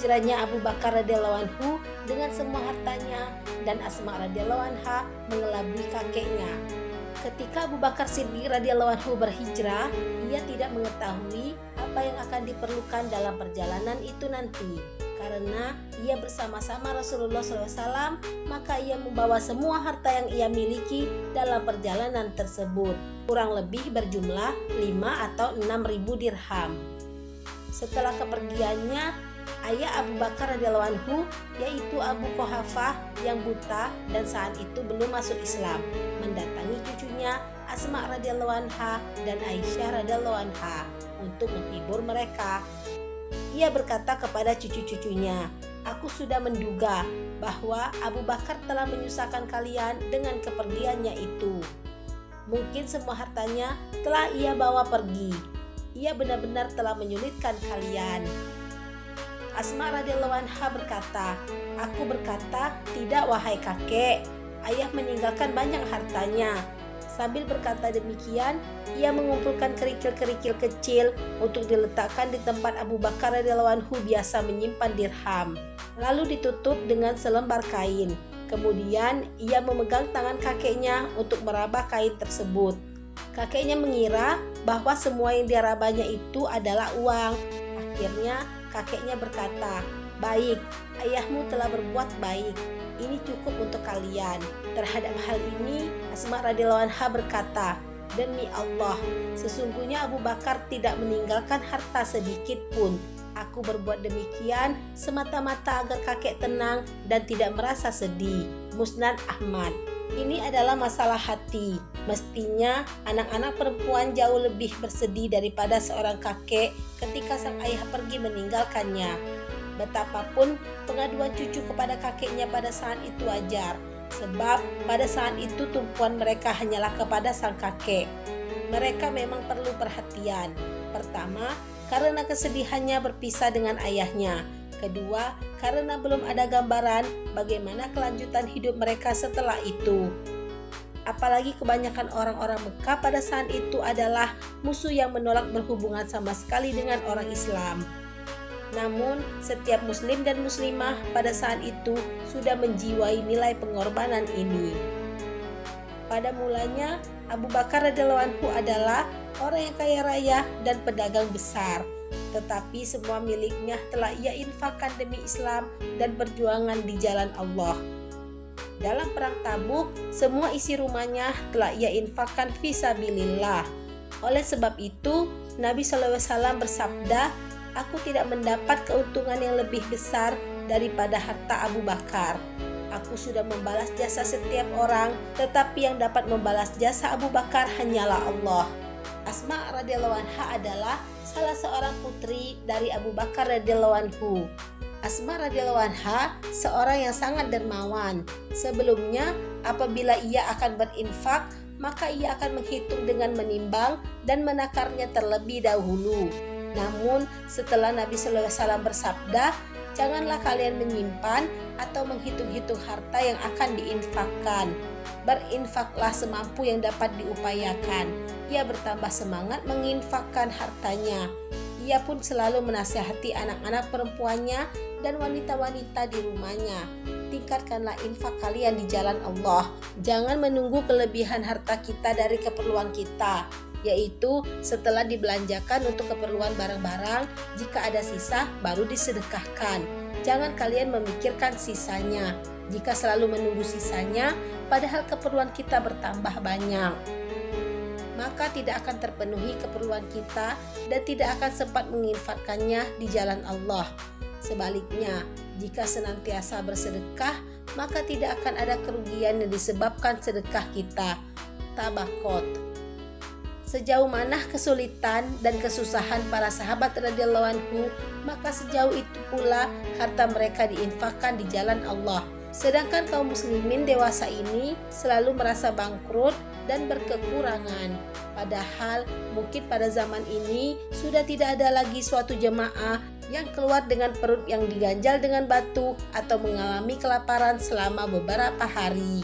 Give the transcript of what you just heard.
hijrahnya Abu Bakar radhiyallahu anhu dengan semua hartanya, dan Asma radhiyallahu anha mengelabui kakeknya. Ketika Abu Bakar Siddiq radhiyallahu anhu berhijrah, ia tidak mengetahui apa yang akan diperlukan dalam perjalanan itu nanti. Karena ia bersama-sama Rasulullah SAW, maka ia membawa semua harta yang ia miliki dalam perjalanan tersebut. Kurang lebih berjumlah 5 atau 6.000 dirham. Setelah kepergiannya, ayah Abu Bakar radhiyallahu anhu, yaitu Abu Quhafah yang buta dan saat itu belum masuk Islam, mendatangi cucunya Asma radhiyallahu anha dan Aisyah radhiyallahu anha untuk menghibur mereka. Ia berkata kepada cucu-cucunya, "Aku sudah menduga bahwa Abu Bakar telah menyusahkan kalian dengan kepergiannya itu. Mungkin semua hartanya telah ia bawa pergi. Ia benar-benar telah menyulitkan kalian." Asma radhiyallahu anha berkata, "Aku berkata, tidak wahai kakek, ayah meninggalkan banyak hartanya." Sambil berkata demikian, ia mengumpulkan kerikil-kerikil kecil untuk diletakkan di tempat Abu Bakar radhiyallahu anhu biasa menyimpan dirham. Lalu ditutup dengan selembar kain. Kemudian ia memegang tangan kakeknya untuk meraba kain tersebut. Kakeknya mengira bahwa semua yang dirabanya itu adalah uang. Akhirnya kakeknya berkata, "Baik, ayahmu telah berbuat baik. Ini cukup untuk kalian." Terhadap hal ini, Asma radhiyallahu anha berkata, "Demi Allah, sesungguhnya Abu Bakar tidak meninggalkan harta sedikit pun. Aku berbuat demikian semata-mata agar kakek tenang dan tidak merasa sedih." Musnad Ahmad. Ini adalah masalah hati. Mestinya anak-anak perempuan jauh lebih bersedih daripada seorang kakek ketika sang ayah pergi meninggalkannya. Betapapun pengaduan cucu kepada kakeknya pada saat itu wajar, sebab pada saat itu tumpuan mereka hanyalah kepada sang kakek. Mereka memang perlu perhatian. Pertama, karena kesedihannya berpisah dengan ayahnya. Kedua, karena belum ada gambaran bagaimana kelanjutan hidup mereka setelah itu. Apalagi kebanyakan orang-orang Mekah pada saat itu adalah musuh yang menolak berhubungan sama sekali dengan orang Islam. Namun, setiap muslim dan muslimah pada saat itu sudah menjiwai nilai pengorbanan ini. Pada mulanya, Abu Bakar radhiyallahu anhu adalah orang yang kaya raya dan pedagang besar. Tetapi semua miliknya telah ia infakkan demi Islam dan perjuangan di jalan Allah. Dalam perang Tabuk, semua isi rumahnya telah ia infakkan fisabilillah. Oleh sebab itu, Nabi SAW bersabda, "Aku tidak mendapat keuntungan yang lebih besar daripada harta Abu Bakar. Aku sudah membalas jasa setiap orang, tetapi yang dapat membalas jasa Abu Bakar hanyalah Allah." Asma radhiyallahu anha adalah salah seorang putri dari Abu Bakar radhiyallahu anhu. Asma radhiyallahu anha seorang yang sangat dermawan. Sebelumnya, apabila ia akan berinfak, maka ia akan menghitung dengan menimbang dan menakarnya terlebih dahulu. Namun, setelah Nabi SAW bersabda, "Janganlah kalian menyimpan atau menghitung-hitung harta yang akan diinfakkan. Berinfaklah semampu yang dapat diupayakan." Ia bertambah semangat menginfakkan hartanya. Ia pun selalu menasihati anak-anak perempuannya dan wanita-wanita di rumahnya. Tingkatkanlah infak kalian di jalan Allah. Jangan menunggu kelebihan harta kita dari keperluan kita, yaitu setelah dibelanjakan untuk keperluan barang-barang, jika ada sisa baru disedekahkan. Jangan kalian memikirkan sisanya. Jika selalu menunggu sisanya, padahal keperluan kita bertambah banyak, maka tidak akan terpenuhi keperluan kita dan tidak akan sempat menginfakkannya di jalan Allah. Sebaliknya, jika senantiasa bersedekah, maka tidak akan ada kerugian yang disebabkan sedekah kita. Tabaqat. Sejauh mana kesulitan dan kesusahan para sahabat radhiyallahu anhu, maka sejauh itu pula harta mereka diinfakkan di jalan Allah. Sedangkan kaum muslimin dewasa ini selalu merasa bangkrut dan berkekurangan. Padahal mungkin pada zaman ini sudah tidak ada lagi suatu jemaah yang keluar dengan perut yang diganjal dengan batu atau mengalami kelaparan selama beberapa hari.